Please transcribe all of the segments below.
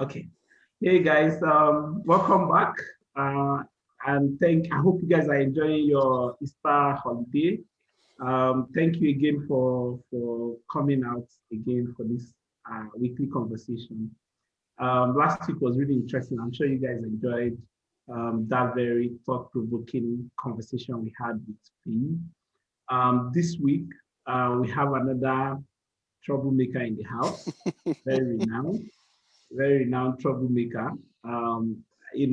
Okay. Hey guys, welcome back. And I hope you guys are enjoying your Easter holiday. Thank you again for coming out again for this weekly conversation. Last week was really interesting. I'm sure you guys enjoyed that very thought-provoking conversation we had with Fee. This week, we have another troublemaker in the house, very renowned troublemaker. Um, I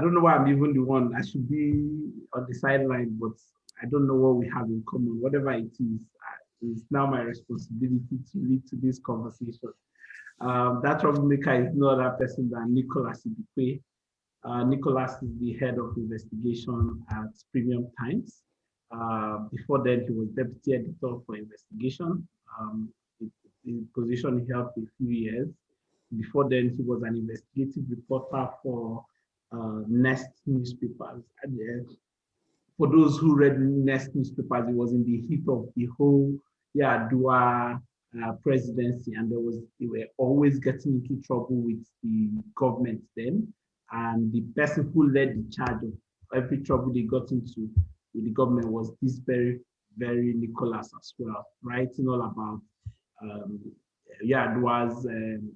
don't know why I'm even the one. I should be on the sideline, but I don't know what we have in common. Whatever it is, it's now my responsibility to lead to this conversation. That troublemaker is no other person than Nicholas Ibekwe. Nicholas is the head of investigation at Premium Times. Before then, he was deputy editor for investigation. The position he held for a few years. Before then, he was an investigative reporter for Nest newspapers. And, for those who read Nest newspapers, it was in the heat of the whole Dua presidency, and they were always getting into trouble with the government then. And the person who led the charge of every trouble they got into with the government was this very, very Nicholas as well, writing all about Dua's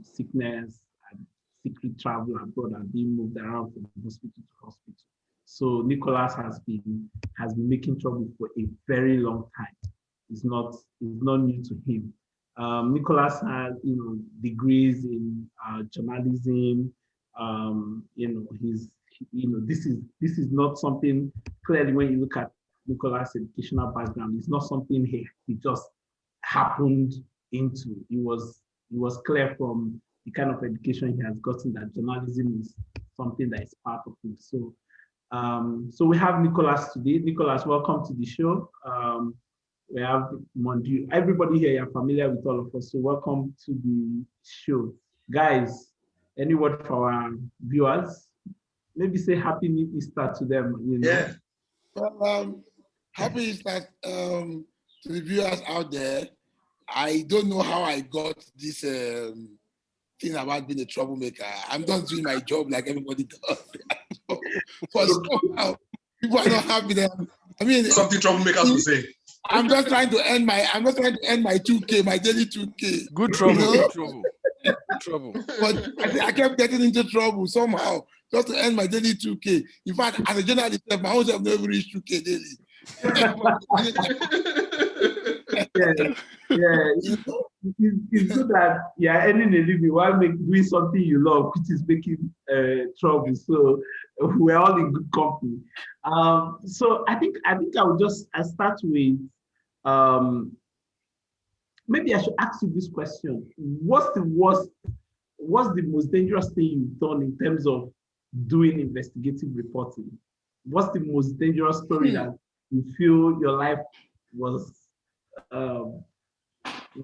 sickness and secret travel abroad and being moved around from hospital to hospital. So Nicholas has been making trouble for a very long time. It's not new to him. Nicholas has degrees in journalism. This is not something clearly when you look at Nicholas' educational background. It's not something he just happened into. It was clear from the kind of education he has gotten that journalism is something that is part of him. So we have Nicholas today. Nicholas, welcome to the show. We have Mondu. Everybody here, you're familiar with all of us, so welcome to the show. Guys, any word for our viewers? Maybe say Happy New Easter to them. Yeah. Well, Happy Easter to the viewers out there. I don't know how I got this thing about being a troublemaker. I'm just doing my job like everybody does. But somehow, people are not happy. I mean, something troublemakers will say. I'm just trying to end my 2K, my daily 2K. Good trouble, good trouble. But I kept getting into trouble somehow just to end my daily 2K. In fact, as a journalist, my own self never reached 2K daily. It's good that you're earning a living while doing something you love, which is making trouble. So we're all in good company. So I think I will start with maybe I should ask you this question: what's the most dangerous thing you've done in terms of doing investigative reporting? What's the most dangerous story that you feel your life was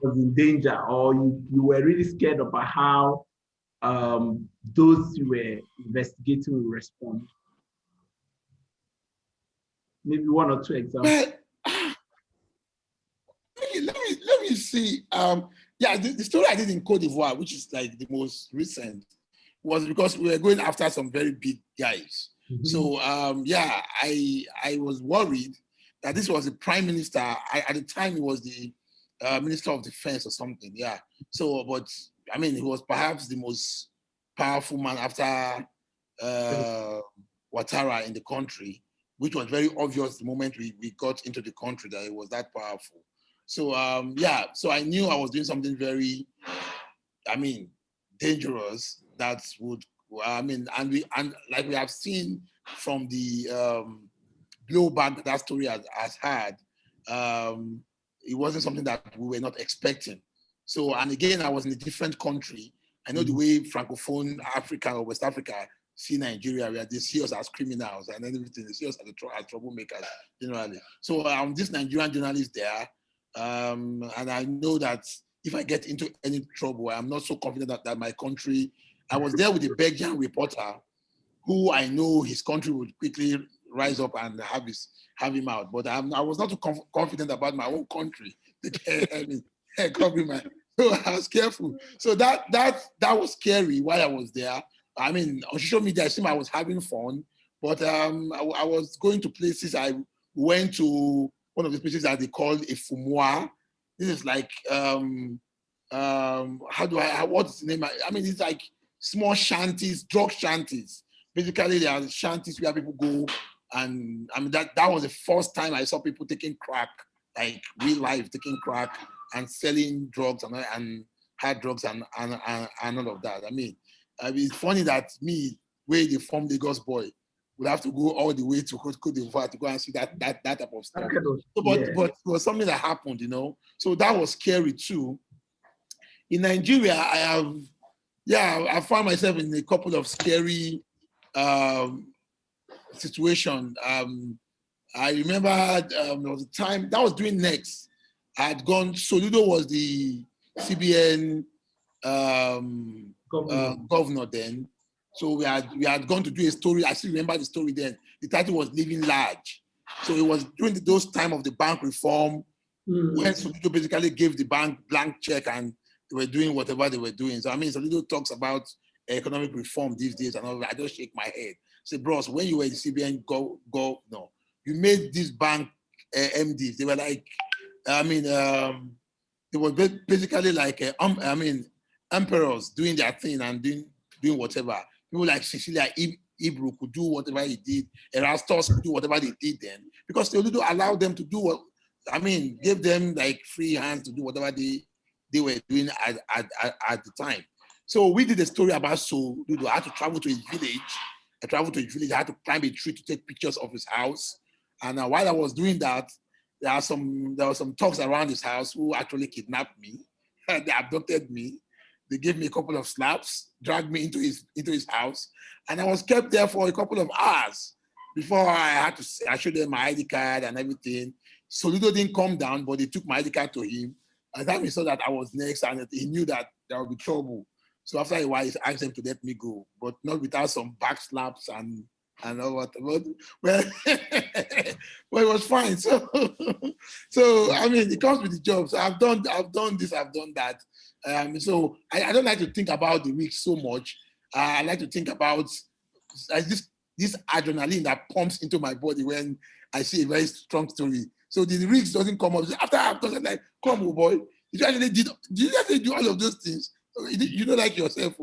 in danger, or you were really scared about how those you were investigating will respond? Maybe one or two examples. Let me see. The story I did in Cote d'Ivoire, which is like the most recent, was because we were going after some very big guys. Mm-hmm. So I was worried that this was the prime minister. At the time, he was the Minister of Defense or something. Yeah. So, but I mean, he was perhaps the most powerful man after Ouattara in the country, which was very obvious the moment we got into the country that it was that powerful. So, so I knew I was doing something very, dangerous that would, and like we have seen from the blowback that story has had, it wasn't something that we were not expecting. So, and again, I was in a different country. I know the way Francophone Africa or West Africa see Nigeria, where they see us as criminals and everything. They see us as troublemakers generally. So I'm this Nigerian journalist there, and I know that if I get into any trouble, I'm not so confident that my country. I was there with a Belgian reporter, who I know his country would quickly rise up and have him out. But I was not too confident about my own country. So I was careful. So that was scary while I was there. I mean, on social media, I seemed I was having fun, but I was going to places. I went to one of the places that they call a fumoir. This is like what's the name? I mean, it's like small shanties, drug shanties. Basically, there are shanties where people go, and I mean that was the first time I saw people taking crack, like real life taking crack and selling drugs and hard drugs and all of that. I mean, it's funny that me, where the from Lagos boy, would have to go all the way to Cote d'Ivoire to go and see that type of stuff. So, but it was something that happened, you know. So that was scary too. In Nigeria, I found myself in a couple of scary situations. I remember there was a time that was during Next. I had gone. Soludo was the CBN governor then. So we had gone to do a story. I still remember the story then. The title was Living Large. So it was during those time of the bank reform when Soludo basically gave the bank blank check and they were doing whatever they were doing. So I mean, Soludo talks about economic reform these days and all that. I just shake my head. Say, bros, when you were the CBN no, you made this bank MDs. They were like, I mean, they were basically like, emperors doing their thing and doing whatever. People like Cecilia Ibru could do whatever he did. Erastus could do whatever they did then. Because they only allowed them to do what, I mean, gave them like free hands to do whatever they were doing at the time. So we did a story about Soludo. I had to travel to his village. I had to climb a tree to take pictures of his house. And while I was doing that, there were some thugs around his house who actually kidnapped me. They abducted me. They gave me a couple of slaps, dragged me into his house, and I was kept there for a couple of hours before I showed them my ID card and everything. Soludo didn't come down, but they took my ID card to him. And then he saw that I was next, and he knew that there would be trouble. So after a while, he asked them to let me go, but not without some back slaps and all what. Well, well, it was fine. So I mean, it comes with the job. So I've done this, I've done that. So I don't like to think about the week so much. I like to think about this adrenaline that pumps into my body when I see a very strong story. So the risk doesn't come up. After I've done it, like, come on, boy, did you actually do all of those things? You don't like yourself,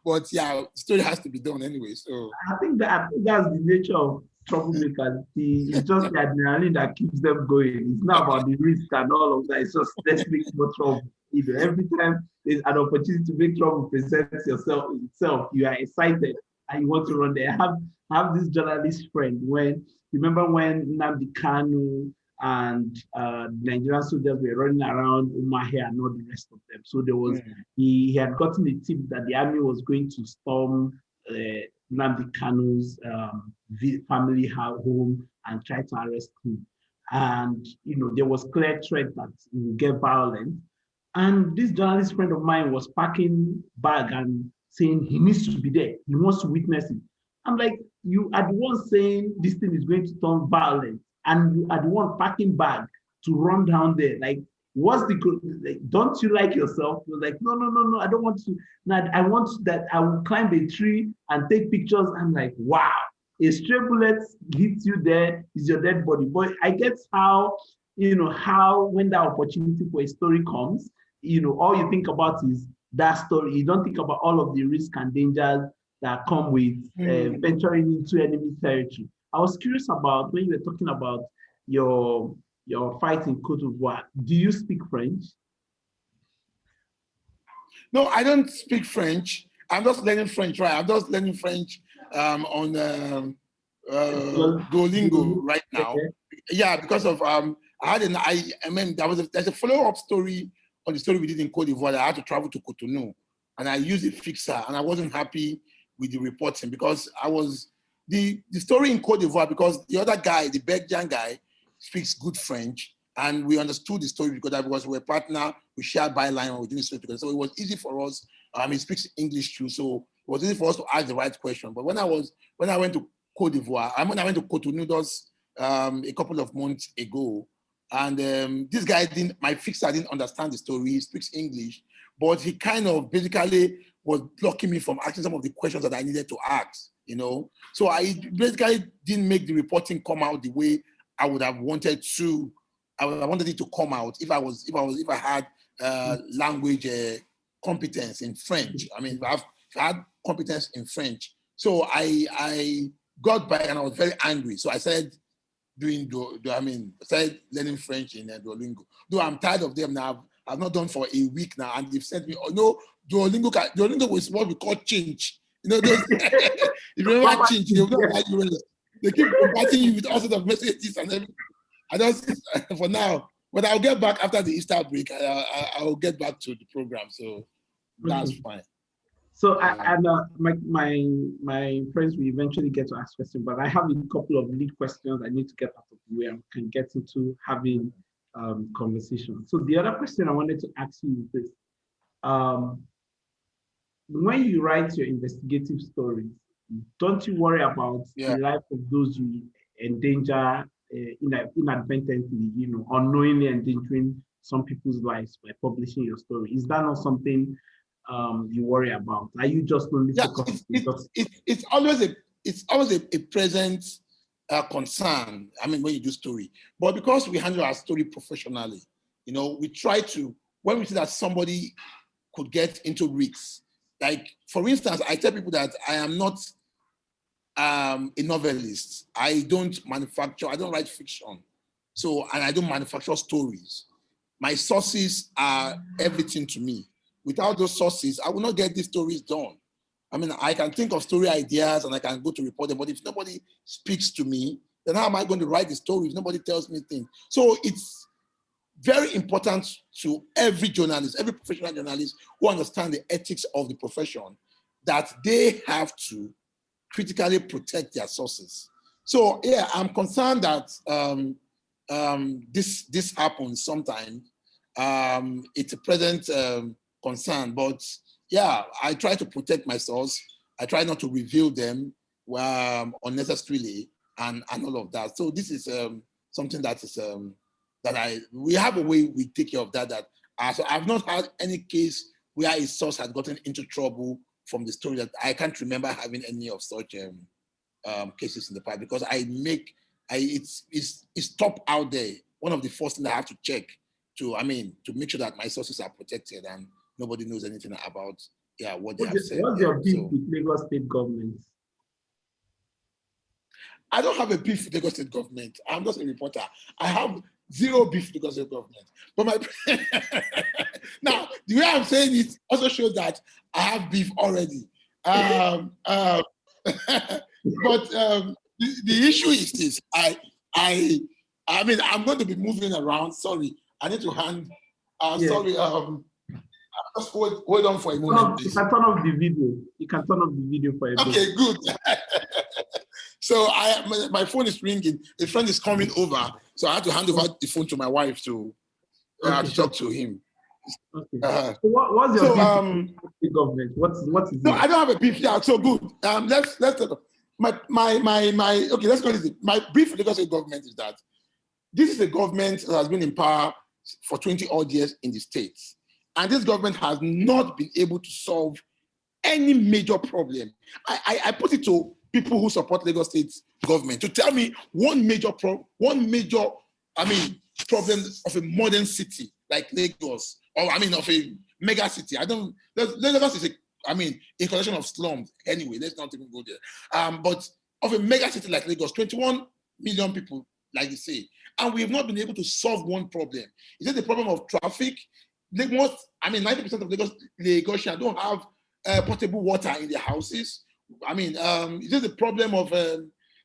but yeah, the story has to be done anyway. So I think that's the nature of troublemakers. It's just the adrenaline that keeps them going. It's not about the risk and all of that. It's just let's make more trouble. Every time there's an opportunity to make trouble presents itself, you are excited and you want to run there. I have this journalist friend remember when Nnamdi Kanu and Nigerian soldiers were running around Umahi and all the rest of them. So there was he had gotten a tip that the army was going to storm Nnamdi Kanu's family home and try to arrest him. And there was clear threat that he would get violent. And this journalist friend of mine was packing bag and saying he needs to be there. He wants to witness it. I'm like, you are the one saying this thing is going to turn violent, and you are the one packing bag to run down there. Like, don't you like yourself? You're like, no, I don't want to. No, I want that I will climb a tree and take pictures. I'm like, wow, a stray bullet hits you there, is your dead body. But I get how when that opportunity for a story comes, all you think about is that story. You don't think about all of the risks and dangers that come with venturing into enemy territory. I was curious about when you were talking about your fight in Côte d'Ivoire. Do you speak French? No, I don't speak French. I'm just learning French, right? I'm just learning French on Duolingo right now. Okay. Yeah, because of there's a follow-up story on the story we did in Côte d'Ivoire. I had to travel to Cotonou, and I used a fixer, and I wasn't happy with the reporting because I was the story in Côte d'Ivoire because the other guy, the Belgian guy, speaks good French, and we understood the story because we were partner, we shared byline, and we did the story together. So it was easy for us. He speaks English too, so it was easy for us to ask the right question. But when I went to Côte d'Ivoire, when I went to Cotonou a couple of months ago, And this guy my fixer didn't understand the story. He speaks English, but he kind of basically was blocking me from asking some of the questions that I needed to ask, you know. So I basically didn't make the reporting come out the way I would have wanted to. I wanted it to come out if I had language competence in French. I mean, I've had competence in French. So I got back and I was very angry. So I said, started learning French in Duolingo. Though I'm tired of them now. I've not done for a week now, and they've sent me, oh no, Duolingo was what we call change. You know, those, if you remember change, they keep inviting you with all sorts of messages and everything. I just, for now, but I'll get back after the Easter break. I'll get back to the program, so that's fine. So my friends will eventually get to ask questions, but I have a couple of lead questions I need to get out of the way and can get into having conversation. So the other question I wanted to ask you is this: when you write your investigative stories, don't you worry about the life of those you endanger inadvertently, you know, unknowingly endangering some people's lives by publishing your story? Is that not something you worry about? Are you just only focused? It's always a present concern. I mean, when you do story, but because we handle our story professionally, you know, we try to, when we see that somebody could get into risks. Like, for instance, I tell people that I am not a novelist. I don't write fiction. So, and I don't manufacture stories. My sources are everything to me. Without those sources, I will not get these stories done. I mean, I can think of story ideas and I can go to report them, but if nobody speaks to me, then how am I going to write the story if nobody tells me things? So it's very important to every journalist, every professional journalist who understand the ethics of the profession, that they have to critically protect their sources. So yeah, I'm concerned that this happens sometimes. It's a present concern, but yeah, I try to protect my source. I try not to reveal them unnecessarily and all of that. So this is something that is we have a way we take care of that. So I've not had any case where a source had gotten into trouble from the story. That I can't remember having any of such cases in the past, because it's top out there. One of the first things I have to check to make sure that my sources are protected and nobody knows anything about what they have said. What's your beef with Lagos State government? I don't have a beef with Lagos State government. I'm just a reporter. I have zero beef with Lagos State government. But now, the way I'm saying it also shows that I have beef already. But the issue is this. I mean, I'm going to be moving around. Sorry, I need to hand. Sorry. Just hold on for a moment. You can turn off the video. You can turn off the video for a bit. Okay, good. So my phone is ringing. A friend is coming over, so I had to hand over the phone to my wife to talk to him. Okay. So what's your beef with the government? What is no, it? I don't have a beef. Yeah, so good. Let's talk. Okay, let's go with it. My brief with the government is that this is a government that has been in power for 20 odd years in the States. And this government has not been able to solve any major problem. I put it to people who support Lagos State government to tell me one major problem of a modern city like Lagos, or of a mega city. Lagos is a collection of slums anyway. Let's not even go there. But of a mega city like Lagos, 21 million people, like you say, and we have not been able to solve one problem. Is it the problem of traffic? 90% of Lagosians don't have potable water in their houses. Is it the problem of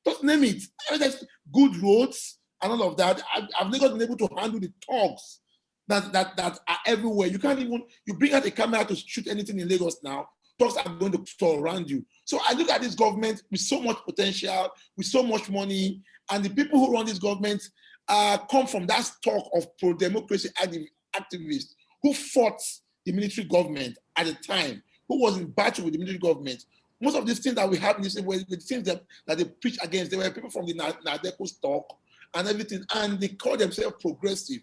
just name it? There's good roads and all of that. I've never been able to handle the thugs that are everywhere. You can't even, you bring out a camera to shoot anything in Lagos now, thugs are going to store around you. So I look at this government with so much potential, with so much money, and the people who run this government come from that stock of pro-democracy activists who fought the military government at the time, who was in battle with the military government. Most of these things that we have in this were the things that they preach against. They were people from the Nadeco stock and everything, and they call themselves progressive.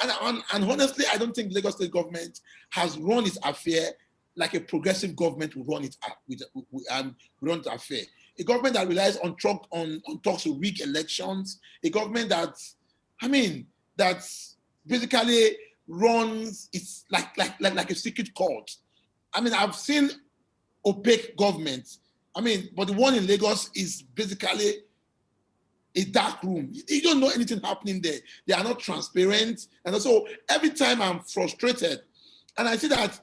And honestly, I don't think Lagos State government has run its affair like a progressive government would run its affair. A government that relies on talks to rig elections. A government that, that basically runs it's like a secret court. I've seen opaque governments. But the one in Lagos is basically a dark room. You don't know anything happening there. They are not transparent. And so every time I'm frustrated, and I see that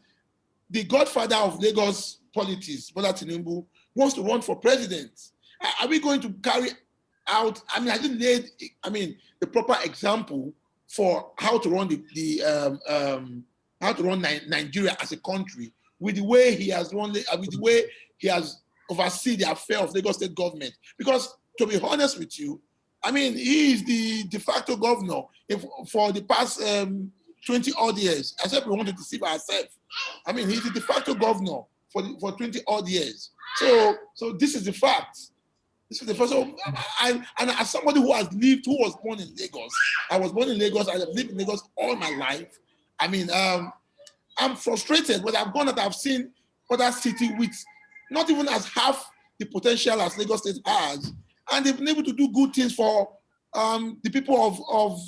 the godfather of Lagos politics, Bola Tinubu, wants to run for president. Are we going to carry out, I didn't lay, the proper example for how to run Nigeria as a country with the way he has run, with the way he has overseen the affair of Lagos State government. Because to be honest with you, he is the de facto governor for the past 20 odd years. I said we want to deceive ourselves. He's the de facto governor for 20 odd years. So this is the fact. This is the first. So and as somebody who was born in Lagos, I was born in Lagos. I have lived in Lagos all my life. I'm frustrated, but I've seen other cities with not even as half the potential as Lagos State has, and they've been able to do good things for the people of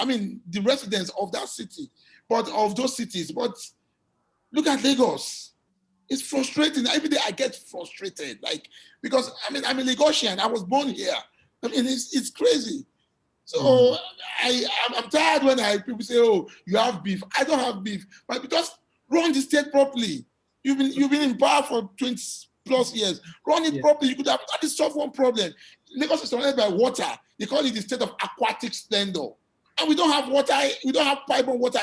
the residents of that city, but of those cities. But look at Lagos. It's frustrating. Every day I get frustrated, because I'm a Lagosian. I was born here. It's crazy. So I'm tired when people say, "Oh, you have beef." I don't have beef, but because run the state properly. You've been in power for 20 plus years. Run it properly. You could have at least solved one problem. Lagos is surrounded by water. They call it the state of aquatic splendor, and we don't have water. We don't have pipe on water.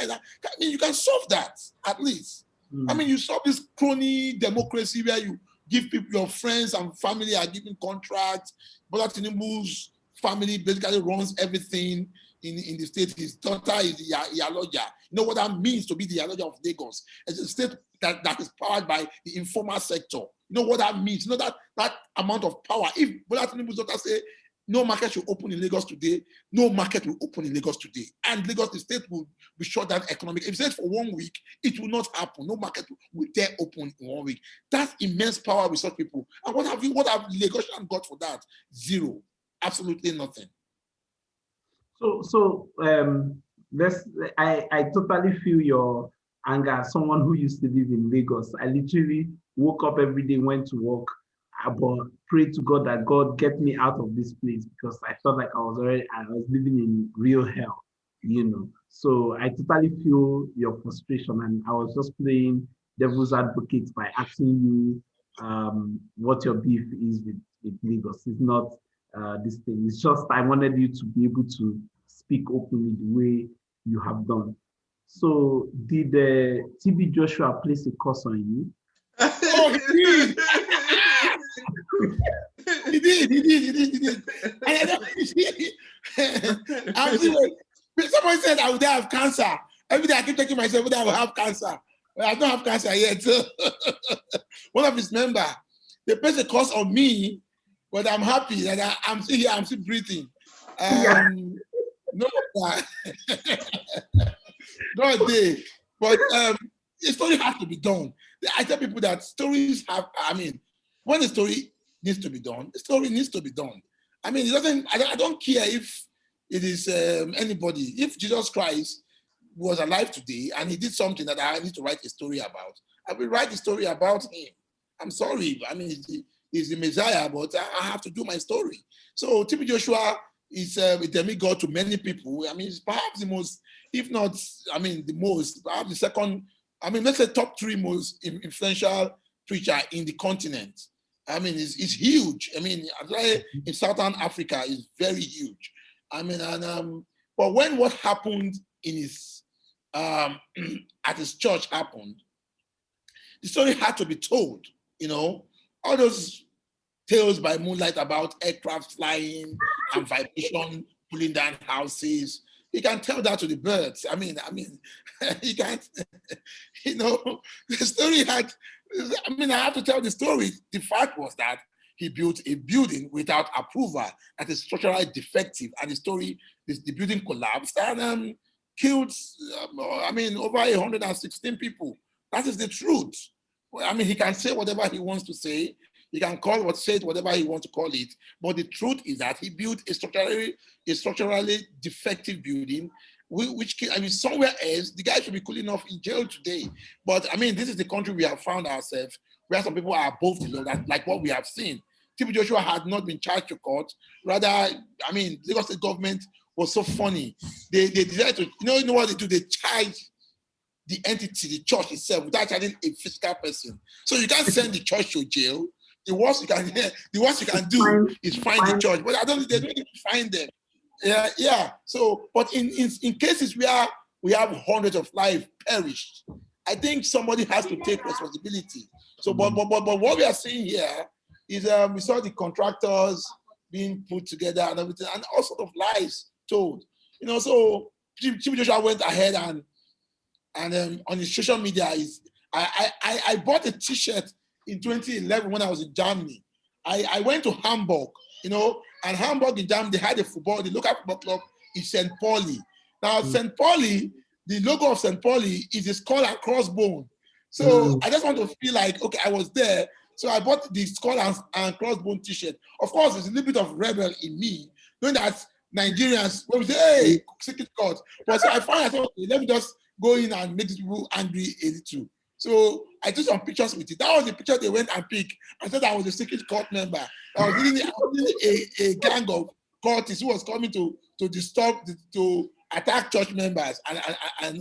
You can solve that at least. You solve this crony democracy where you give people, your friends and family are giving contracts. Bola Tinubu's family basically runs everything in the state. His daughter is the Yaloja. You know what that means to be the Yaloja of Lagos? It's a state that is powered by the informal sector. You know what that means? You know that amount of power. If Bola Tinubu's daughter say, no market should open in Lagos today, no market will open in Lagos today. And Lagos, the state will be shut down economically. If it's for 1 week, it will not happen. No market will dare open in 1 week. That's immense power with such people. And what have Lagosians got for that? Zero. Absolutely nothing. I totally feel your anger as someone who used to live in Lagos. I literally woke up every day, went to work, but prayed to God that God get me out of this place, because I felt like I was living in real hell, So I totally feel your frustration, and I was just playing devil's advocate by asking you what your beef is with Lagos. It's not this thing. It's just I wanted you to be able to speak openly the way you have done. So did TB Joshua place a curse on you? Oh, he did. He did. I don't appreciate it. Somebody said I would have cancer. Every day I keep taking myself that I will have cancer. Well, I don't have cancer yet. One of his members, they placed a curse on me, but I'm happy that I'm still here. I'm still breathing. No, not a day. But the story has to be done. I tell people that stories have, when the story needs to be done, the story needs to be done. It doesn't, I don't care if it is anybody. If Jesus Christ was alive today and he did something that I need to write a story about, I will write the story about him. I'm sorry. He's the Messiah, but I have to do my story. So TB Joshua is a demigod to many people. He's perhaps the most, if not, the most, perhaps the second, let's say top 3 most influential preacher in the continent. It's huge. In Southern Africa, it's very huge. But when what happened in his at his church happened, the story had to be told. All those tales by moonlight about aircraft flying and vibration pulling down houses. You can tell that to the birds. You can't. The story had. I have to tell the story. The fact was that he built a building without approval that is structurally defective, and the building collapsed and killed, over 116 people. That is the truth. Well, he can say whatever he wants to say. He can say it whatever he wants to call it. But the truth is that he built a structurally defective building, which somewhere else, the guy should be cooling off in jail today. But this is the country we have found ourselves, where some people are above the law, like what we have seen. TB Joshua had not been charged to court. Rather, Lagos State government was so funny. They decided to, you know what they do? They charge the entity, the church itself, without charging a physical person. So you can't send the church to jail. The worst you can do is find the church. But they don't even find them. Yeah. So, but in cases where we have hundreds of lives perished, I think somebody has to take responsibility. So, but what we are seeing here is we saw the contractors being put together and everything, and all sorts of lies told. So Chief Joshua went ahead and on his social media I bought a T-shirt in 2011 when I was in Germany. I went to Hamburg, and Hamburg in Germany, they had the local football club is St. Pauli. Now, St. Pauli, the logo of St. Pauli is a skull and crossbone. So I just want to feel like, okay, I was there. So I bought the skull and crossbone T-shirt. Of course, there's a little bit of rebel in me, knowing that Nigerians, when we say, hey, secret court. But so I found out, okay, let me just go in and make these people angry a little. So I took some pictures with it. That was the picture they went and picked. I said I was a secret court member. I was leading a gang of cultists who was coming to attack church members and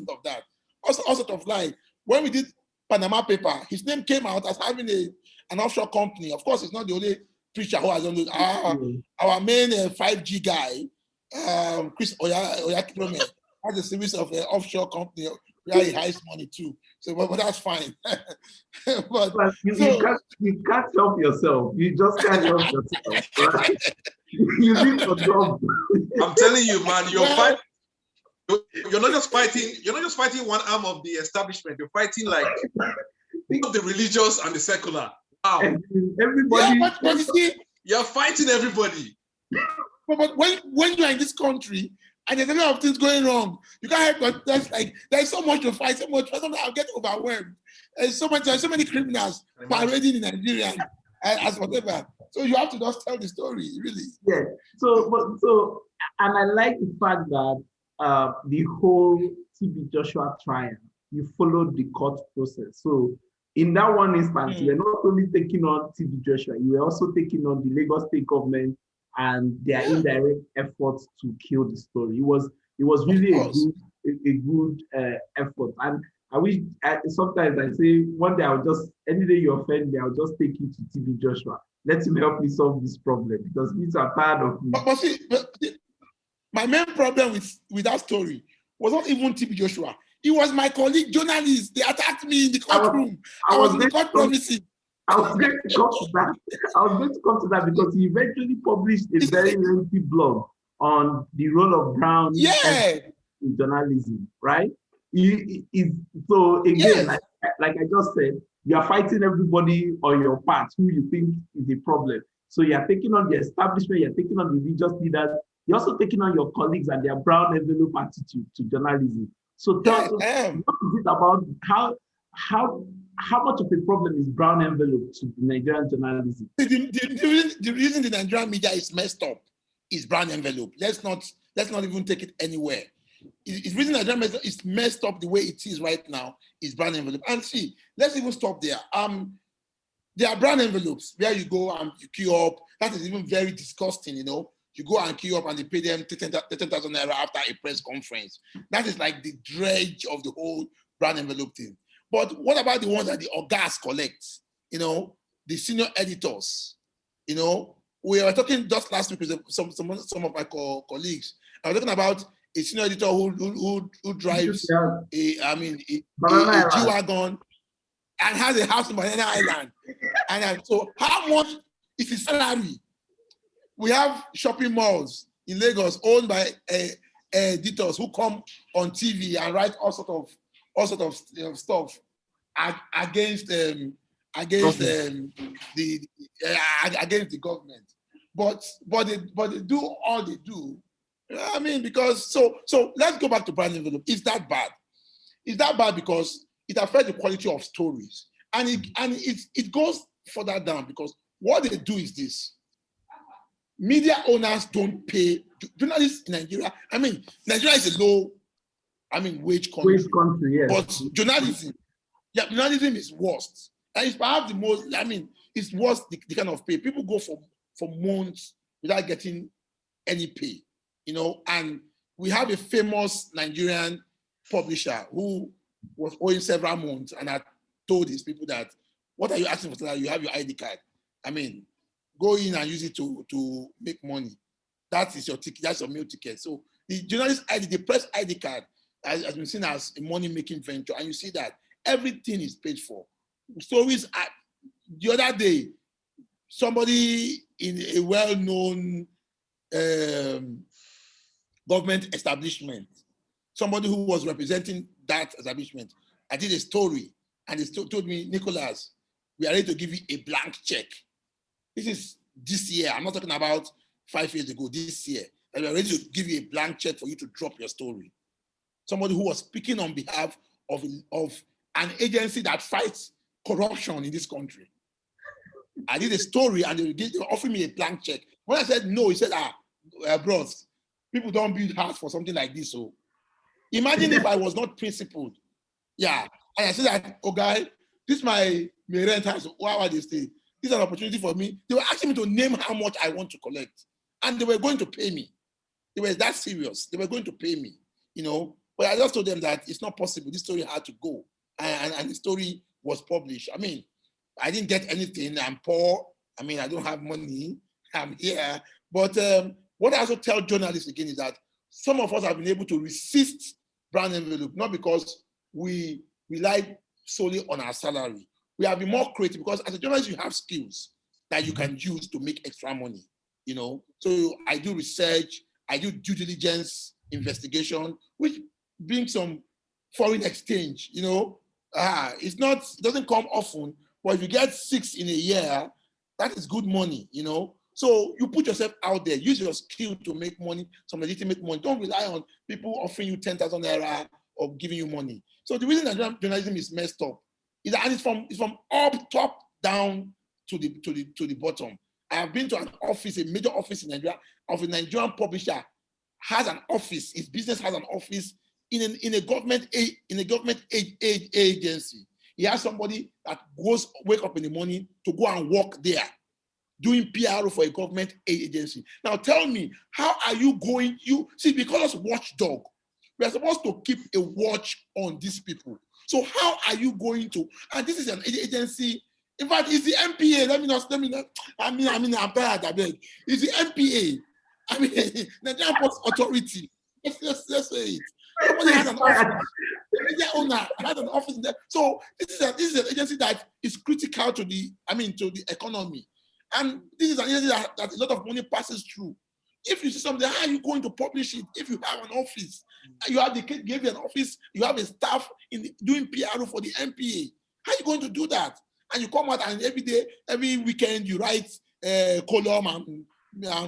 all of that. All sort of lie. When we did Panama paper, his name came out as having an offshore company. Of course, it's not the only preacher who has done this. Our main 5G guy, Chris Oyakhilome, has a series of offshore company where he hides money too. So, but that's fine. but you can't help yourself. You just can't help yourself. Right? You need to drop. I'm telling you, man, you're not just fighting one arm of the establishment. You're fighting like the religious and the secular. Wow. Everybody. Yeah, but you see, you're fighting everybody. But when you're in this country and there's a lot of things going wrong, you can't help but there's so much to fight, so much. I'll get overwhelmed. There's so many criminals parading in Nigeria as whatever. So you have to just tell the story, really. Yeah. So, and I like the fact that the whole TB Joshua trial, you followed the court process. So in that one instance, you were not only taking on TB Joshua, you were also taking on the Lagos State government and their indirect efforts to kill the story. It was really a good effort. And I wish sometimes I say one day any day you offend me, I'll just take you to TB Joshua. Let him help me solve this problem because he's a tired of me. But see, my main problem with that story was not even TB Joshua. It was my colleague journalists. They attacked me in the courtroom. I was in the court promising. I was going to come to that because he eventually published a very lengthy blog on the role of Brown in journalism, right? So again, like I just said, you are fighting everybody on your part who you think is the problem. So you are taking on the establishment, you're taking on the religious leaders, you're also taking on your colleagues and their brown envelope attitude to journalism. So tell us, what is it about how much of a problem is brown envelope to Nigerian journalism? The reason the Nigerian media is messed up is brown envelope. Let's not even take it anywhere. The reason Nigerian media is messed up the way it is right now is brown envelope. And see, let's even stop there. There are brown envelopes where you go and you queue up. That is even very disgusting, You go and queue up and they pay them 10,000 naira after a press conference. That is like the dredge of the whole brown envelope thing. But what about the ones that the orgas collects? The senior editors. We were talking just last week with some of my colleagues. I was talking about a senior editor who drives a G-Wagon and has a house in Banana Island. And so how much is his salary? We have shopping malls in Lagos owned by editors who come on TV and write all sort of stuff against against against the government. But they do all they do. I mean, because so let's go back to brand envelope. Is that bad? Is that bad because it affects the quality of stories, and it goes further down because what they do is this: media owners don't pay journalists in Nigeria. I mean, Nigeria is a low, wage country. Wage country, yes. But journalism is worst. And it's perhaps the most, it's worse the kind of pay. People go for months without getting any pay, and we have a famous Nigerian publisher who was owing several months and had told his people that, what are you asking for? You have your ID card. Go in and use it to make money. That is your ticket, that's your meal ticket. So the journalist ID, the press ID card has been seen as a money-making venture, and you see that everything is paid for. Stories, the other day, somebody in a well-known government establishment, somebody who was representing that establishment, I did a story, and they told me, Nicholas, we are ready to give you a blank check. This is this year. I'm not talking about 5 years ago, this year. And we are ready to give you a blank check for you to drop your story. Somebody who was speaking on behalf of an agency that fights corruption in this country. I did a story and they were offering me a blank check. When I said no, he said, bros, people don't build house for something like this. So imagine if I was not principled. Yeah. And I said that, guy, this is my rent house. How are they stay? This is an opportunity for me. They were asking me to name how much I want to collect. And they were going to pay me. They were that serious. They were going to pay me, But I just told them that it's not possible. This story had to go. And the story was published. I didn't get anything. I'm poor. I don't have money. I'm here. But what I also tell journalists again is that some of us have been able to resist brand envelope, not because we rely solely on our salary. We have been more creative because as a journalist, you have skills that you can use to make extra money, So I do research, I do due diligence investigation, which brings some foreign exchange, it doesn't come often, but if you get 6 in a year, that is good money, So you put yourself out there, use your skill to make money, some legitimate money. Don't rely on people offering you 10,000 naira or giving you money. So the reason that journalism is messed up is that it's from up, top, down to the bottom. I have been to an office, a major office in Nigeria, of a Nigerian publisher has an office. His business has an office in a government agency. He has somebody that wake up in the morning to go and work there, doing PR for a government agency. Now tell me, how are you going? Because of watchdog, we are supposed to keep a watch on these people. So how are you going to? And this is an agency. In fact, it's the MPA. Let me not. I'm tired. I beg. It's the MPA. Nigerian Ports Authority. Let's say it. Somebody has an office. The media owner has an office in there. So this is an agency that is critical to the economy. And this is an agency that a lot of money passes through. If you see something, how are you going to publish it? If you have an office, you have gave you an office, you have a staff doing PR for the MPA. How are you going to do that? And you come out and every weekend you write column and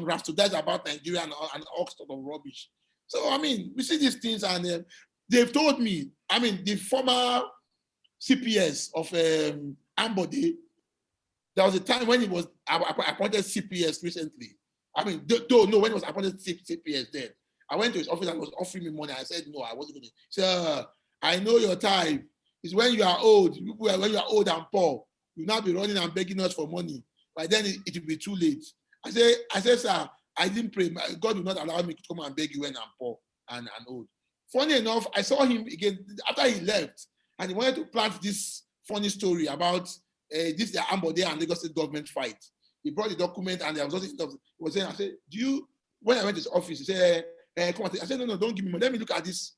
rhapsodize about Nigeria and all sorts of rubbish. So we see these things, and they've told me. The former CPS of Ambode, there was a time when he was appointed CPS recently. When he was appointed CPS then, I went to his office and he was offering me money. I said, no, I wasn't going to. Sir, I know your time. It's when you are old. When you are old and poor, you'll not be running and begging us for money. By then, it will be too late. I said, sir, I didn't pray. God will not allow me to come and beg you when I'm poor and old. Funny enough, I saw him again after he left, and he wanted to plant this funny story about this Ambode and Lagos State government fight. He brought the document, and there was nothing. He was saying, I said, when I went to his office, he said, come on. I said, no, don't give me money. Let me look at this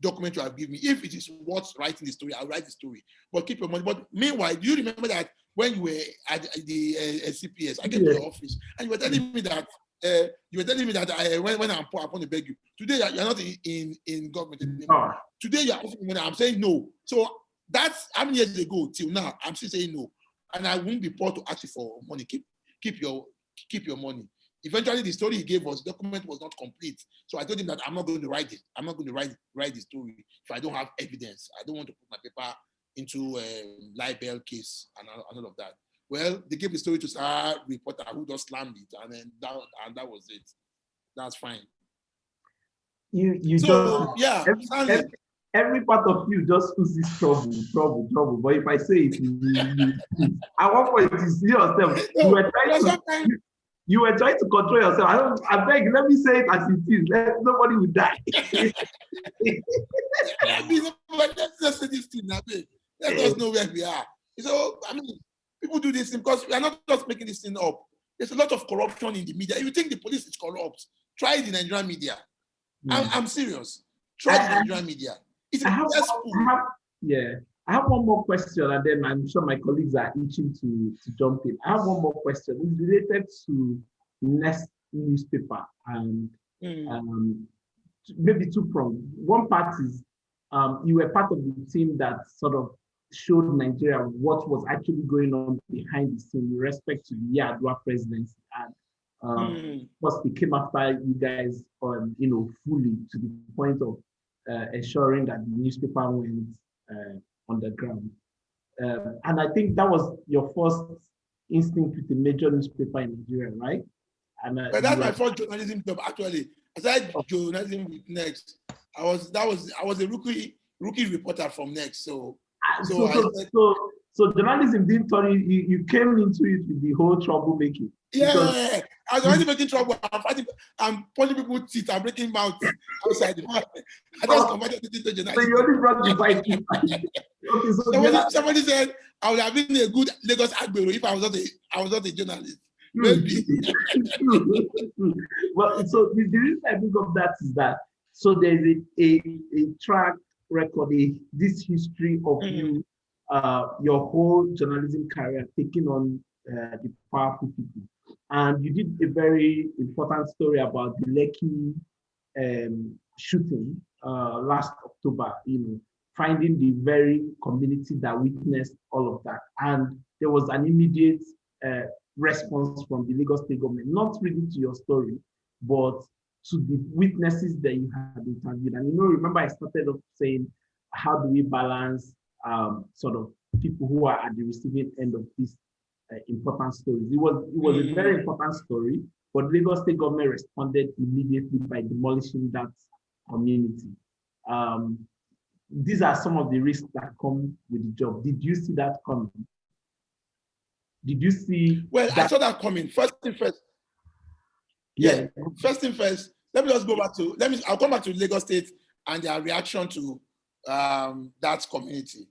document you have given me. If it is worth writing the story, I'll write the story. But keep your money. But meanwhile, do you remember that when you were at the CPS, I came to your office, and you were telling me that when I'm poor, I'm going to beg you. Today, you're not in government anymore. Today, you're offering money. I'm saying no. So that's how many years ago till now, I'm still saying no. and I won't be poor to ask you for money. Keep your money. Eventually, the story he gave us, the document was not complete. So I told him that I'm not going to write it. I'm not going to write the story if I don't have evidence. I don't want to put my paper into a libel case and all of that. Well, they gave the story to our reporter who just slammed it, and then that was it. That's fine. You so just yeah, every part of you just oozes trouble. But if I say it, at one point you see yourself. You were trying to control yourself. I beg, let me say it as it is. Nobody will die. Let's just say this thing now, babe. Let us know where we are. So, I mean, people do this because we are not just making this thing up. There's a lot of corruption in the media. If you think the police is corrupt, try the Nigerian media. I'm serious. Try the Nigerian media. It's a I have one more question, and then I'm sure my colleagues are itching to jump in. I have one more question. It's related to Next newspaper, and maybe two prongs. One part is you were part of the team that sort of showed Nigeria what was actually going on behind the scene with respect to the Yar'Adua presidency, and of course it came after you guys, fully to the point of ensuring that the newspaper went on the ground. And I think that was your first instinct with a major newspaper in Nigeria, right? And but that's my first journalism job, actually. Aside journalism with Next, I was a rookie reporter from Next. So journalism didn't turn you came into it with the whole troublemaking. Yeah, I was already making trouble. I'm punching people's teeth. I'm breaking mouths outside. I just converted it into journalism. So you only brought the fight. Somebody said I would have been a good Lagos Agbero if I was not a journalist. Maybe. Well, so the reason I think of that is that so there's a track record, this history of you, your whole journalism career taking on the powerful people. And you did a very important story about the Lekki shooting last October, finding the very community that witnessed all of that. And there was an immediate response from the Lagos State government, not really to your story, but to the witnesses that you had interviewed. And remember I started off saying, how do we balance sort of people who are at the receiving end of this important stories? It was a very important story, but Lagos State government responded immediately by demolishing that community. These are some of the risks that come with the job. Did you see that coming? Did you see? Well, I saw that coming. First thing first. Yeah. First thing first. Let me just go back to. I'll come back to Lagos State and their reaction to that community.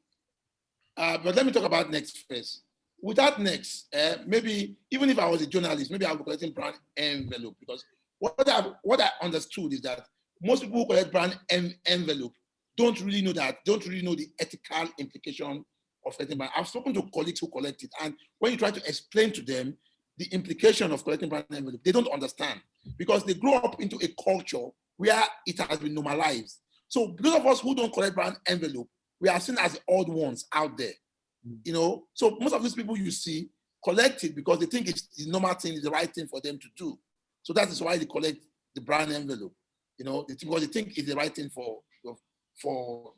But let me talk about Next first. Without Next, maybe even if I was a journalist, maybe I'll be collecting brand envelope, because what I understood is that most people who collect brand envelope don't really know the ethical implication of collecting brand. I've spoken to colleagues who collect it, and when you try to explain to them the implication of collecting brand envelope, they don't understand, because they grow up into a culture where it has been normalized. So those of us who don't collect brand envelope, we are seen as the odd ones out there. So most of these people you see collect it because they think it's the normal thing, it's the right thing for them to do. So that is why they collect the brand envelope, because they think it's the right thing for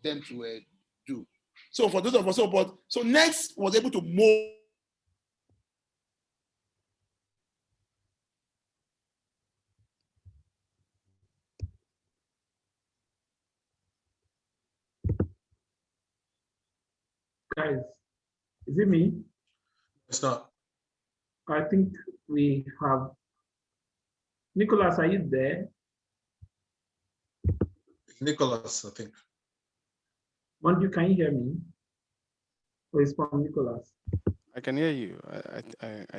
them to do. So for those of us, so Next was able to mold. Guys, is it me? It's not. I think we have. Nicholas, are you there? Nicholas, I think. Manju, can you hear me? Or it's from Nicholas? I can hear you. I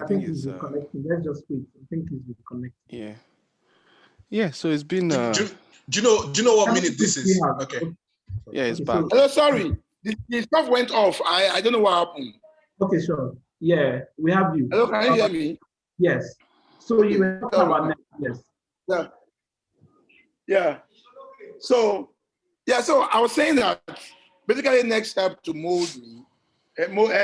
think it's connecting. Let's just wait. I think he's connecting. Yeah. So it's been. Do you know what minute this is? Okay. Yeah, it's back. Hello, sorry. The stuff went off. I don't know what happened. Okay, sure. Yeah, we have you. Hello, can you hear me? Yes. So you were talking about Next, yes. Yeah. So I was saying that basically Next helped to mold me.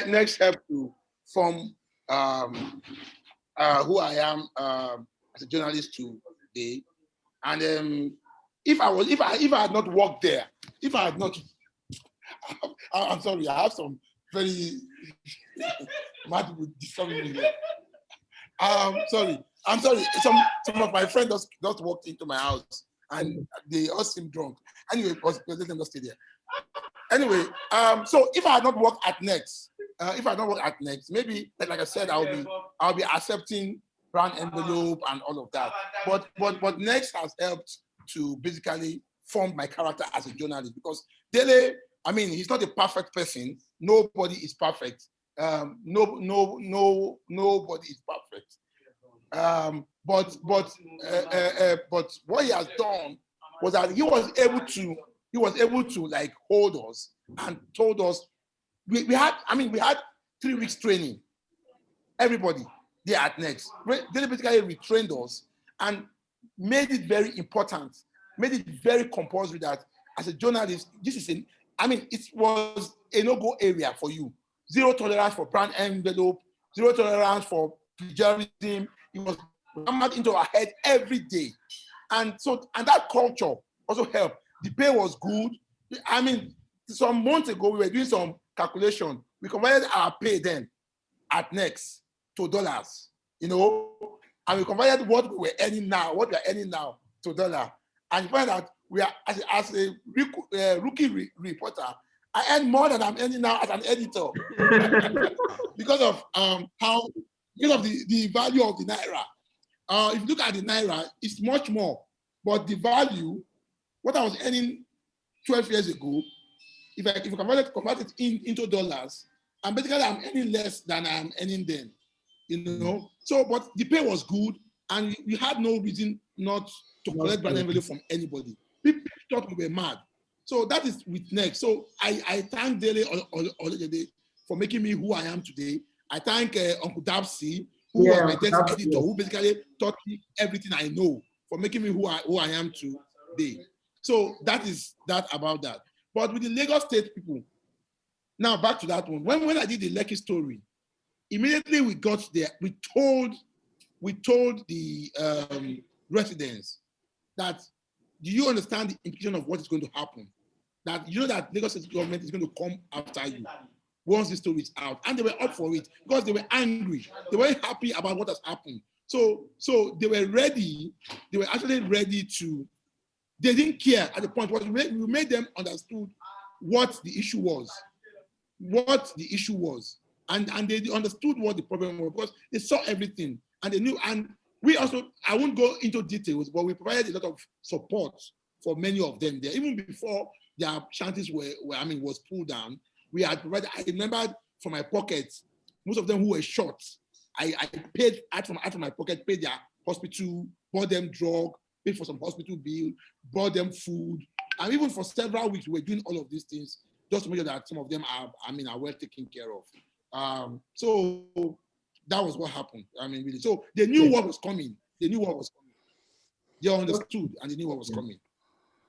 Next helped to form who I am as a journalist today. And if I had not worked there, if I had not, I'm sorry, I have some very mad people disturbing me here. I'm sorry. Some of my friends just walked into my house and they all seemed drunk. Anyway, let them just stay there. Anyway, so if I had not worked at Next, maybe like I said, I'll be accepting brand envelope and all of that. But Next has helped to basically form my character as a journalist, because Dele, I mean, he's not a perfect person. Nobody is perfect. Nobody is perfect. But what he has done was that he was able to like hold us and told us we had 3 weeks training. Everybody there at Next. They basically retrained us and made it very important, made it very compulsory that as a journalist, it was a no-go area for you. Zero tolerance for brand envelope, zero tolerance for plagiarism. It was hammered into our head every day. And that culture also helped. The pay was good. I mean, some months ago, we were doing some calculation. We converted our pay then at Next to dollars, and we converted what we are earning now to dollar. And you find out we are, as a rookie reporter, I earn more than I'm earning now as an editor because of the value of the Naira. If you look at the Naira, it's much more, but the value, what I was earning 12 years ago, if you convert it into dollars, and basically I'm earning less than I'm earning then, So, but the pay was good, and we had no reason not to collect brand envelope from anybody. People thought we were mad. So that is with Next. So I thank Dele Olejede for making me who I am today. I thank Uncle Dapsy, who was my test editor, who basically taught me everything I know, for making me who I am today. So that is that about that. But with the Lagos State people, now back to that one. When I did the Lekki story, immediately we got there, we told the residents that, do you understand the implication of what is going to happen? That that Lagos State government is going to come after you once the story is out. And they were up for it because they were angry. They weren't happy about what has happened. So they were ready. They were actually ready to, they didn't care at the point. We made them understood what the issue was. And they understood what the problem was, because they saw everything and they knew. And we also, I won't go into details, but we provided a lot of support for many of them there. Even before their shanties was pulled down, we had provided, I remember from my pocket, most of them who were shot, I paid out from my pocket, paid their hospital, bought them drug, paid for some hospital bill, bought them food. And even for several weeks, we were doing all of these things just to make sure that some of them are well taken care of. So that was what happened. Really. So they knew what was coming. They understood and they knew what was coming.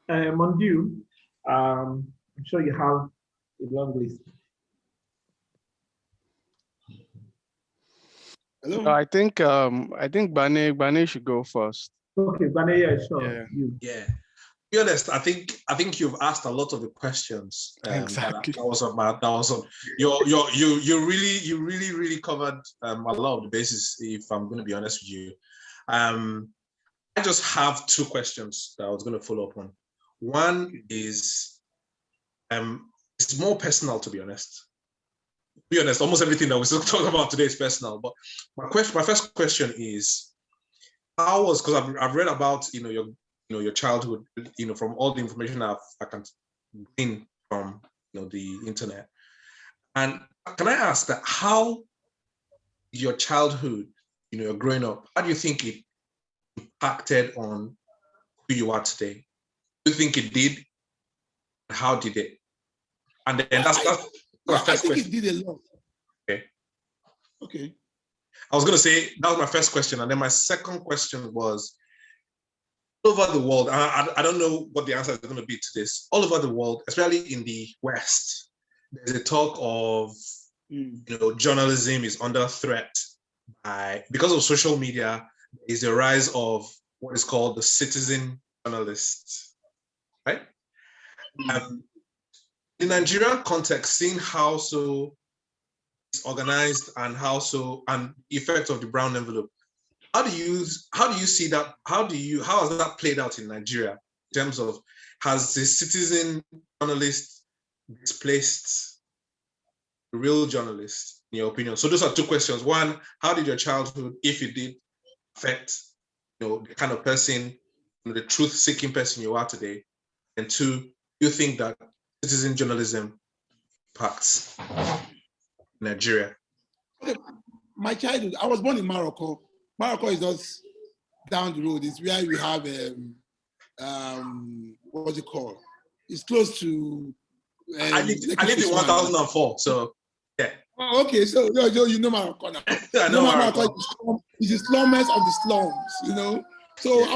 Mondiu, I'm sure you have a long list. Hello? I think Bane should go first. Okay, Bane, yeah, sure. Yeah. To be honest, I think you've asked a lot of the questions. Exactly. That was on. You really covered a lot of the bases. If I'm going to be honest with you, I just have 2 questions that I was going to follow up on. One is, it's more personal, to be honest. Almost everything that we're still talking about today is personal. But my first question is, how was, because I've read about your childhood, from all the information I can glean from the internet. And can I ask that, how your childhood, your growing up, how do you think it impacted on who you are today? Do you think it did? How did it? And then that's my first question. I think it did a lot. Okay. I was going to say, that was my first question. And then my second question was, all over the world, I don't know what the answer is going to be to this. All over the world, especially in the West, there's a talk of Journalism is under threat because of social media. Is the rise of what is called the citizen journalist, right? In Nigerian context, seeing how so it's organized and how the effect of the brown envelope. How do you see that? How has that played out in Nigeria in terms of, has the citizen journalist displaced the real journalist, in your opinion? So those are two questions. One, how did your childhood, if it did, affect the kind of person, the truth-seeking person you are today? And two, do you think that citizen journalism impacts Nigeria? My childhood, I was born in Morocco. Morocco is just down the road. It's where we have what's it called? It's close to. I lived in 1004, so yeah. Oh, okay, so you know Morocco now. I know Morocco. It's the slumest of the slums, So yeah.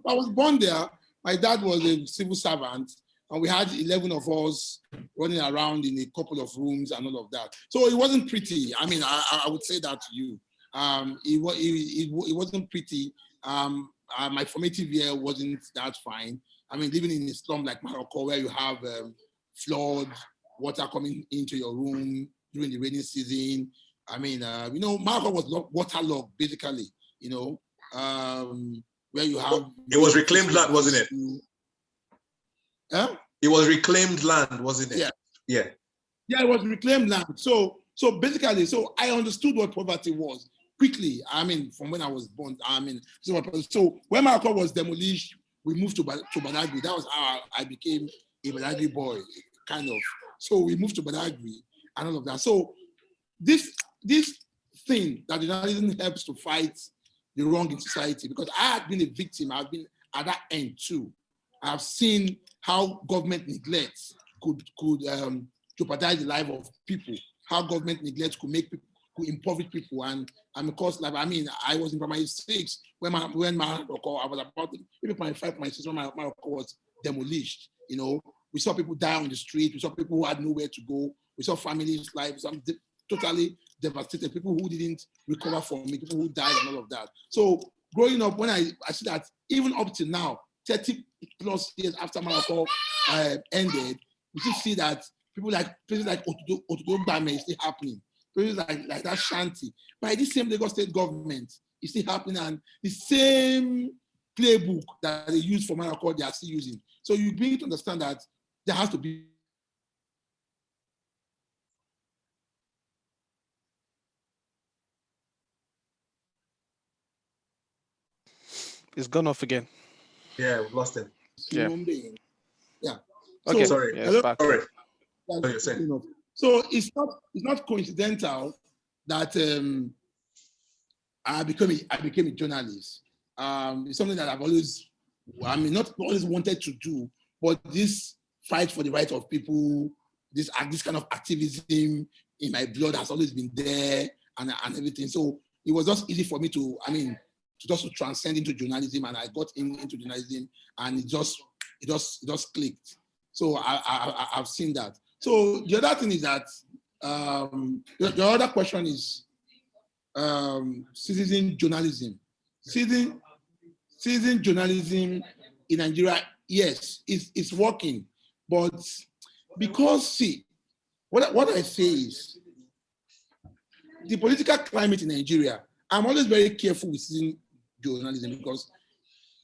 I was born there. My dad was a civil servant, and we had 11 of us running around in a couple of rooms and all of that. So it wasn't pretty. I mean, I would say that to you. It wasn't pretty. My formative year wasn't that fine. I mean, living in a slum like Morocco, where you have flood, water coming into your room during the rainy season. I mean, Morocco was waterlogged, basically, where you have... It was reclaimed land, wasn't it? Huh? It was reclaimed land, wasn't it? Yeah, it was reclaimed land. So basically, I understood what poverty was quickly. I mean, from when I was born. So when Morocco was demolished, we moved to Badagry. That was how I became a Badagry boy, kind of. So we moved to Badagry and all of that. So this thing that journalism helps to fight the wrong in society, because I had been a victim. I've been at that end too. I've seen how government neglect could jeopardize the life of people. How government neglect could make people, could impoverish people, and of course, I was in primary 6 when Morocco, I was about maybe primary 5, primary 6 when Morocco was demolished. We saw people die on the street. We saw people who had nowhere to go. We saw families' lives totally devastated. People who didn't recover from it. People who died and all of that. So growing up, when I see that even up to now, 30 plus years after Morocco ended, we still see that places like Otodo Gbame is still happening. Places like that Shanti. By this same Lagos state government, it's still happening, and the same playbook that they use for Morocco, they are still using. So you begin to understand that there has to be. It's gone off again. Yeah, we've lost him. Yeah. Yeah. Okay, sorry. Yeah, back. Sorry. So it's not coincidental that I became a journalist. It's something that I've always, not always wanted to do, but this fight for the right of people, this kind of activism in my blood has always been there and everything. So it was just easy for me to transcend into journalism, and I got into journalism, and it just clicked. So I've seen that. So the other thing is that the other question is citizen journalism. Citizen journalism in Nigeria, yes, it's working, but because what I say is the political climate in Nigeria. I'm always very careful with citizen journalism because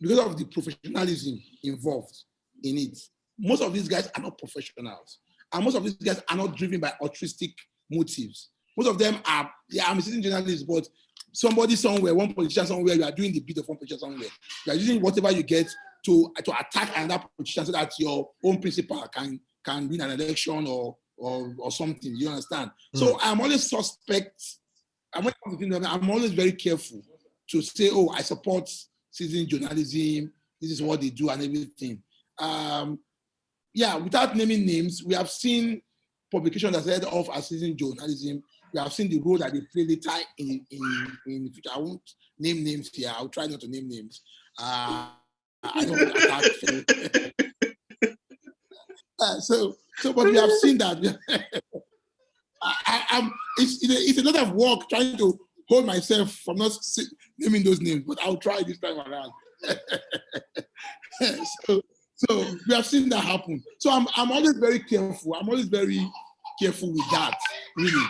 of the professionalism involved in it. Most of these guys are not professionals, and most of these guys are not driven by altruistic motives. Most of them are, I'm a citizen journalist, but somebody somewhere, one politician somewhere, you are doing the bid of one politician somewhere. You are using whatever you get to attack another politician so that your own principal can win an election or something. You understand? So I'm always suspect. I'm always very careful to say, oh, I support citizen journalism. This is what they do and everything. Without naming names, we have seen publications that started off as citizen journalism. We have seen the role that they play later in the future. I won't name names here. I'll try not to name names. I don't attack. But we have seen that. It's a lot of work trying to hold myself from not naming those names, but I'll try this time around. so we have seen that happen. So I'm always very careful. I'm always very careful with that, really.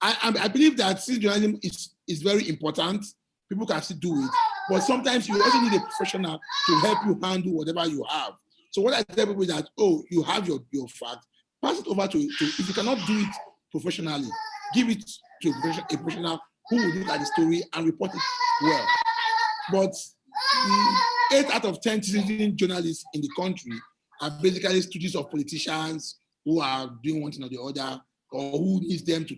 I believe that citizen journalism is very important. People can still do it, but sometimes you also need a professional to help you handle whatever you have. So what I tell people is that, you have your fact, pass it over to if you cannot do it professionally, give it to a professional who will look at the story and report it well. But 8 out of 10 citizen journalists in the country are basically students of politicians who are doing one thing or the other, or who needs them to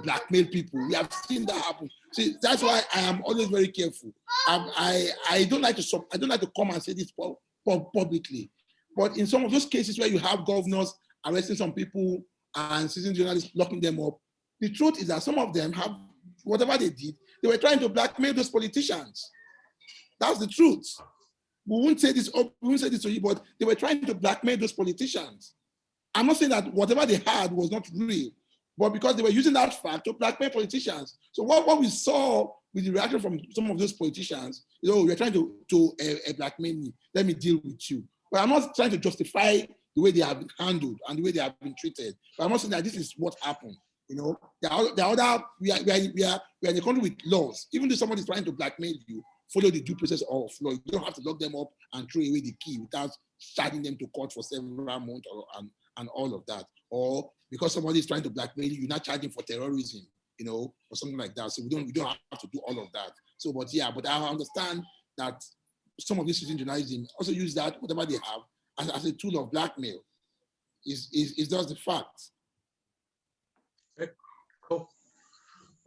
blackmail people. We have seen that happen. See, that's why I am always very careful. I don't like to come and say this publicly. But in some of those cases where you have governors arresting some people and citizen journalists locking them up, the truth is that some of them have, whatever they did, they were trying to blackmail those politicians. That's the truth. We won't say this to you, but they were trying to blackmail those politicians. I'm not saying that whatever they had was not real, but because they were using that fact to blackmail politicians. So what we saw with the reaction from some of those politicians is, you're trying to blackmail me. Let me deal with you. But I'm not trying to justify the way they have been handled and the way they have been treated. But I'm not saying that this is what happened. We are in a country with laws. Even if somebody is trying to blackmail you, follow the due process of law. You don't have to lock them up and throw away the key without charging them to court for several months and all of that. Or because somebody is trying to blackmail you, you're not charging for terrorism, or something like that. So we don't have to do all of that. So, but I understand that some of these citizen journalism also use that, whatever they have, as a tool of blackmail. Is just the fact. Cool.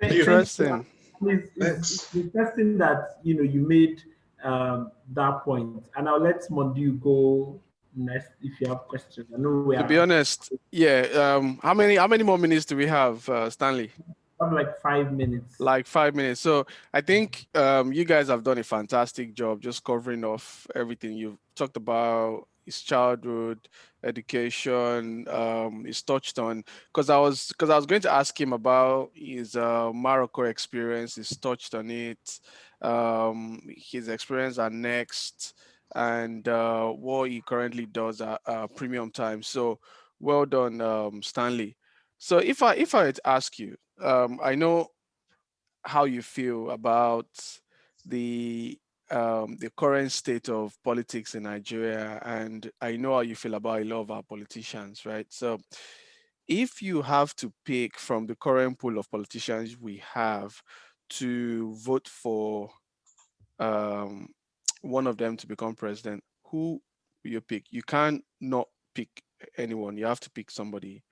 Interesting. It's interesting that you made that point, and I'll let Mondu go next if you have questions. I know we to be honest, yeah. How many more minutes do we have, Stanley? I have like 5 minutes. Like 5 minutes. So I think you guys have done a fantastic job just covering off everything you've talked about. His childhood, education, is touched on, because I was going to ask him about his Morocco experience. He's touched on it. His experience at Next, and what he currently does at Premium Time. So well done, Stanley. So if I were to ask you, I know how you feel about the current state of politics in Nigeria, and I know how you feel about a lot of our politicians, right? So if you have to pick from the current pool of politicians we have to vote for one of them to become president, who will you pick? You can't not pick anyone. You have to pick somebody.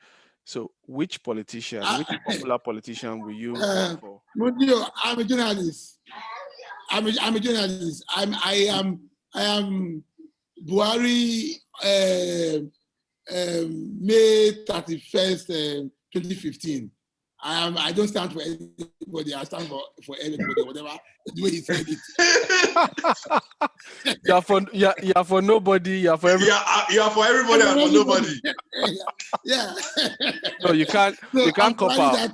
So which politician, which popular politician will you vote for? Mudio, I'm a journalist. I'm a journalist. I am Buhari, May 31st, 2015. I don't stand for anybody. I stand for everybody, whatever the way he said it. You're for nobody. You're for everybody. You're for everybody and for nobody. Yeah. No, you can't. So you can't cop out.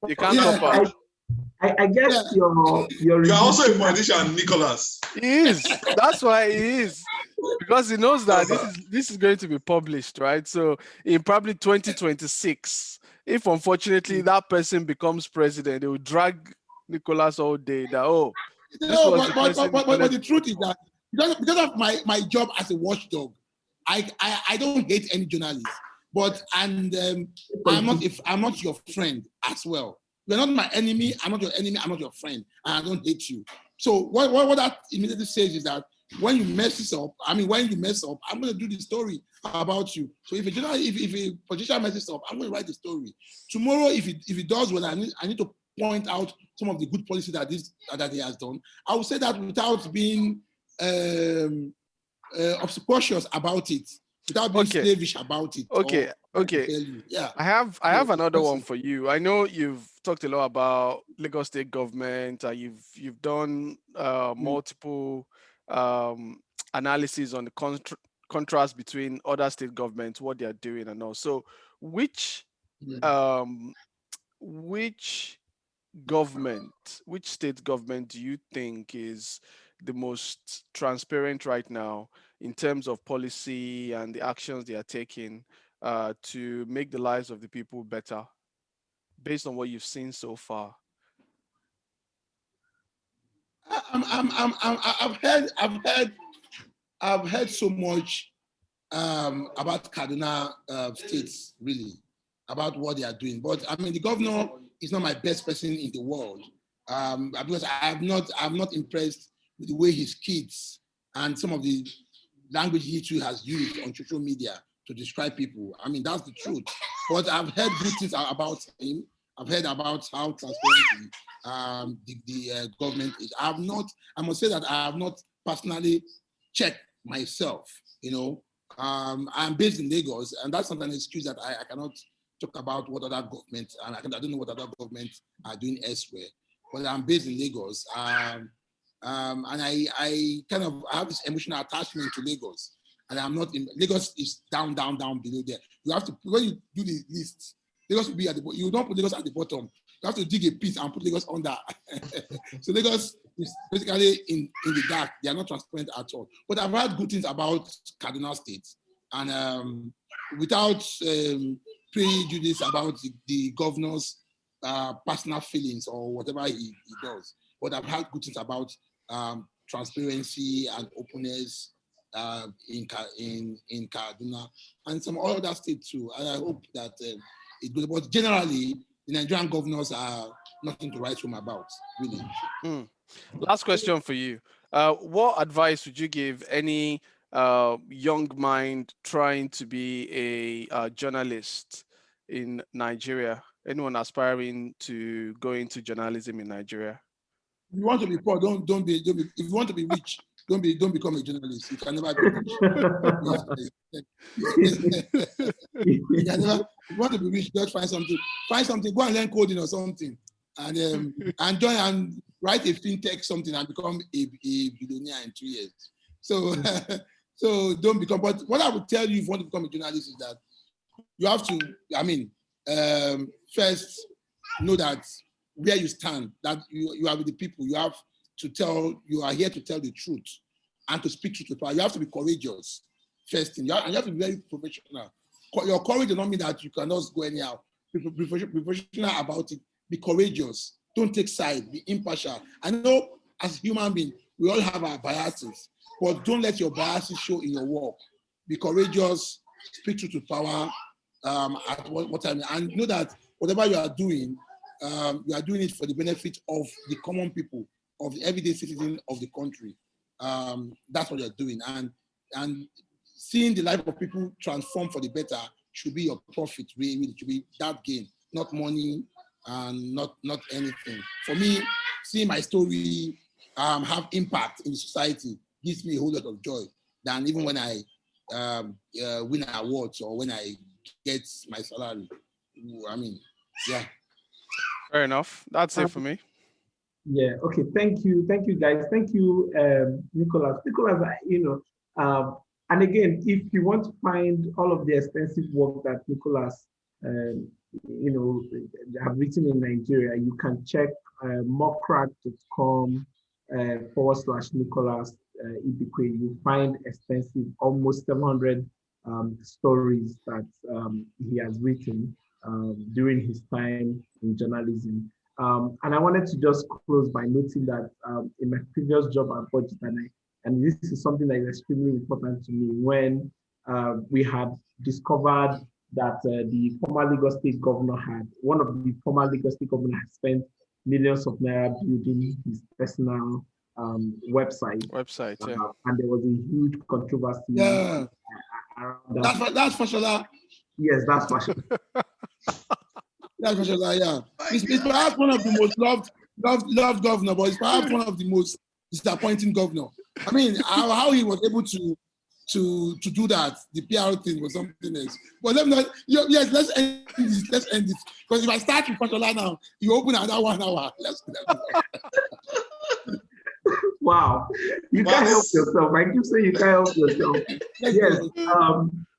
You can't cop out. I guess you're also a politician, Nicholas. He is. That's why he is. Because he knows that this is going to be published, right? So in probably 2026, if unfortunately that person becomes president, they will drag Nicholas all day. That but the truth is that because of my job as a watchdog, I don't hate any journalist. But I'm not your friend as well. You're not my enemy. I'm not your enemy. I'm not your friend, and I don't hate you. So what that immediately says is that when you mess up, I'm going to do the story about you. So if a politician messes up, I'm going to write the story. Tomorrow, if he does well, I need to point out some of the good policies that he has done. I will say that without being obsequious about it, without being slavish about it. Okay. Yeah. I have another one for you. I know you've talked a lot about Lagos State government. You've done multiple analysis on the contrast between other state governments, what they are doing, and also which which state government do you think is the most transparent right now in terms of policy and the actions they are taking to make the lives of the people better, based on what you've seen so far? I've heard so much about Kaduna states, really, about what they are doing. But I mean, the governor is not my best person in the world, because I'm not impressed with the way his kids and some of the language he too has used on social media to describe people. I mean, that's the truth. But I've heard good things about him. I've heard about how transparent the government is. I must say that I have not personally checked myself, I'm based in Lagos, and that's not an excuse that I cannot talk about what other governments, and I don't know what other governments are doing elsewhere. But I'm based in Lagos, and I kind of have this emotional attachment to Lagos, and I'm not in Lagos. Is down below there. You have to, when you do the list, Lagos will be at the bottom. You don't put Lagos at the bottom. You have to dig a pit and put Lagos under. So Lagos is basically in the dark. They are not transparent at all. But I've heard good things about Kaduna State, and without prejudice about the governor's personal feelings or whatever he does. But I've heard good things about transparency and openness in Kaduna and some other states too. And I hope that it goes. But generally, the Nigerian governors are nothing to write home about, really. Last question for you. What advice would you give any young mind trying to be a journalist in Nigeria? Anyone aspiring to go into journalism in Nigeria? If you want to be poor, don't be. If you want to be rich, don't become a journalist. You can never be rich. You can never. If you want to be rich, just find something. Go and learn coding or something, and join and write a fintech something and become a billionaire in 2 years. So so don't become. But what I would tell you if you want to become a journalist is that you have to. I mean, first know that where you stand, that you are with the people. You have to tell. You are here to tell the truth and to speak truth to power. You have to be courageous. First thing, you have to be very professional. Your courage does not mean that you cannot go anyhow. Be professional about it. Be courageous. Don't take side. Be impartial. I know as human beings, we all have our biases, but don't let your biases show in your work. Be courageous. Speak truth to power at what time. And know that whatever you are doing it for the benefit of the common people, of the everyday citizen of the country. That's what you're doing. And seeing the life of people transform for the better should be your profit, really. It should be that gain, not money and not anything. For me, seeing my story have impact in the society gives me a whole lot of joy than even when I win awards or when I get my salary. I mean, yeah. Fair enough. That's it for me. Yeah. Okay. Thank you, guys. Thank you, Nicholas. Nicholas, and again, if you want to find all of the extensive work that Nicholas, have written in Nigeria, you can check mocrack.com /Nicholas Ibekwe. You find extensive, almost 700 stories that he has written during his time in journalism. And I wanted to just close by noting that in my previous job at Budget, and this is something that is extremely important to me, when we had discovered that the former Lagos State governor one of the former Lagos State governor had spent millions of naira building his personal website. Yeah. And there was a huge controversy. Yeah. Around that. That's Fashola. Yes, that's Fashola. That's Fashola, yeah. It's perhaps one of the most loved governor, but it's perhaps one of the most disappointing governor. I mean, how he was able to do that, the PR thing was something else. But let's end this. Because if I start with Fashola now, you open another 1 hour. Let's do that. Wow, you can't help yourself. I keep saying you can't help yourself. Yes,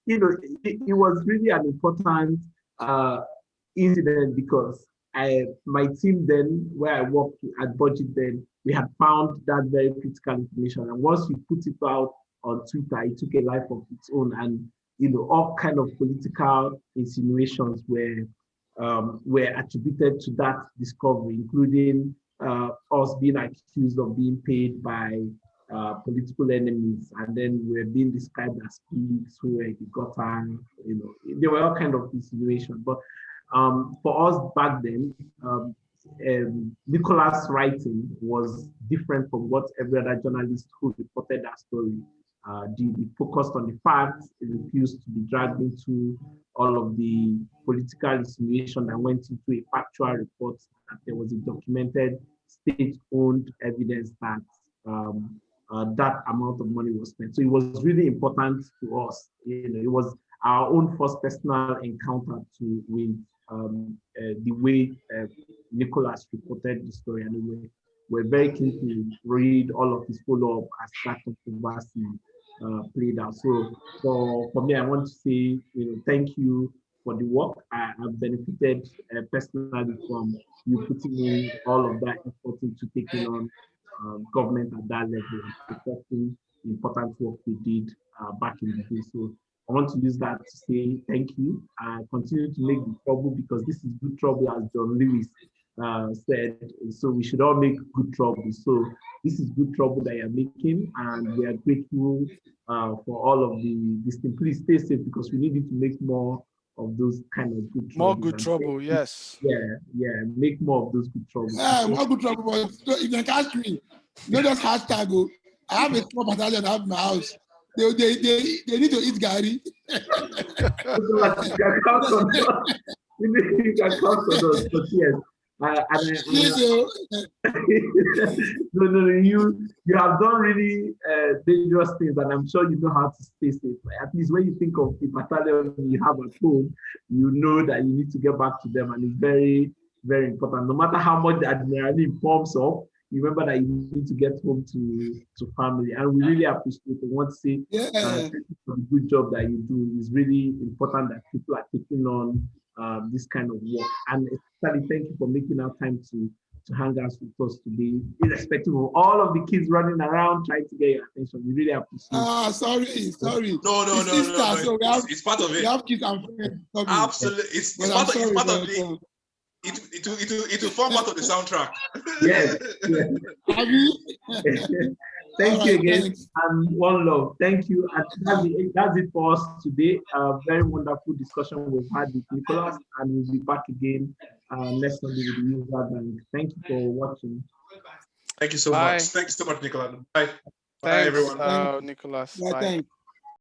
it was really an important incident, because my team then, where I worked at Budget then, we had found that very critical information. And once we put it out on Twitter, it took a life of its own. And, all kind of political insinuations were attributed to that discovery, including us being accused of being paid by political enemies, and then we're being described as pigs who were begotten. There were all kind of insinuations. But for us back then, Nicholas' writing was different from what every other journalist who reported that story did. He focused on the facts. He refused to be dragged into all of the political insinuation that went into a factual report, that there was a documented state-owned evidence that that amount of money was spent. So it was really important to us. It was our own first personal encounter with the way Nicholas reported the story, and we're very keen to read all of his follow-up as that controversy played out. So for me, I want to say, thank you for the work. I've benefited personally from you putting in all of that effort into taking on government at that level and supporting the important work we did back in the day. So I want to use that to say thank you. Continue to make the trouble, because this is good trouble, as John Lewis said. So we should all make good trouble. So this is good trouble that you're making, and we are grateful for all of this thing. Please stay safe, because we need you to make more of those kind of good trouble. More good trouble, yes. Yeah, make more of those good trouble. More good trouble, but if they catch me, just hashtag go. I have a small battalion at my house. They need to eat Gary. You can count on us. You can count on us, but yes. No, you have done really dangerous things, and I'm sure you know how to stay safe. At least when you think of the battalion you have at home, you know that you need to get back to them, and it's very, very important. No matter how much the adrenaline pumps up, you remember that you need to get home to family, and we really appreciate it. I want to say thank you for the good job that you do. It's really important that people are taking on this kind of work, and especially thank you for making our time to hang out with us today, irrespective of all of the kids running around trying to get your attention. We really appreciate it. Sorry. No. It's part of it. We have kids and friends. Absolutely, it's part of it. It will form part of the soundtrack. Yes. Thank you again, and one love. Thank you. And that's it for us today. Very wonderful discussion we've had with Nicholas, and we'll be back again next Sunday with the user. And thank you for watching. Thank you so much. Thank you so much, Nicholas. Bye. Thanks, everyone. Nicholas. Bye.